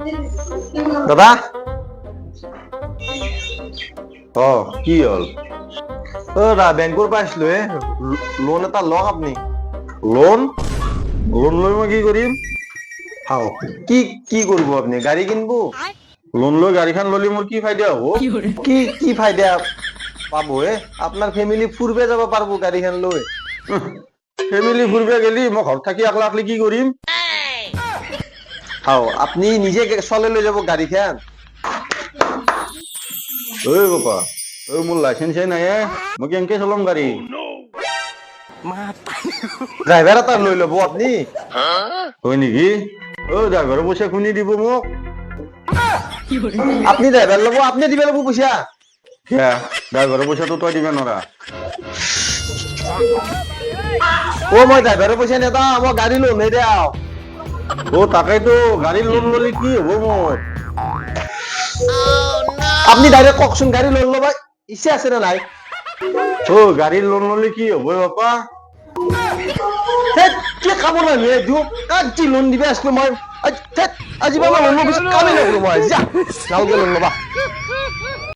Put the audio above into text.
দাদা কি হল বেংকৰ পৰা আছিলো লোন এটা লওক আপুনি লোন লোন লৈ মই কি কৰিম কি কি কৰিব আপুনি গাড়ী কিনিব লোন লৈ গাড়ীখন ললে মোৰ কি ফাইদা হব কি কি ফাইদা পাব আপনাৰ ফ্যামিলি ফুৰবে যাব পাৰবো গাড়ীখন লৈ ফ্যামিলি ফুৰবে গেলি মই ঘৰত থাকি আকলা আকলি কি কৰিম আপনি নিজে চলে লৈ যাব গাড়ীখন ঐ বাপা মোৰ লাইসেন্সে নাই মই কেনেকে চলাম গাড়ী ড্রাইভার এটা লৈ লব আপনি হয় নেকি ড্রাইভারের পয়সা শুনি দিব মোক আপনি ড্রাইভার লব আপনি দিবে লব পয়সা ড্রাইভারের পয়সাটো তই দিবে নৰা মই ড্রাইভারের পয়সা নেতা মই গাড়ী লোন হে দেও তাকেতো গাড়ী লোন ললে কি হব মোৰ আপনি ডাইরেক্ট কওকচোন গাড়ী লোন লব ইচ্ছা আছে না নাই গাড়ী লোন ললে কি হব বাপা কি খাব নাহে দিও কাক লোন দিবে আসলো মই আজি পৰা লোন লব কামে নকৰো মই যা নালগে লোন লবা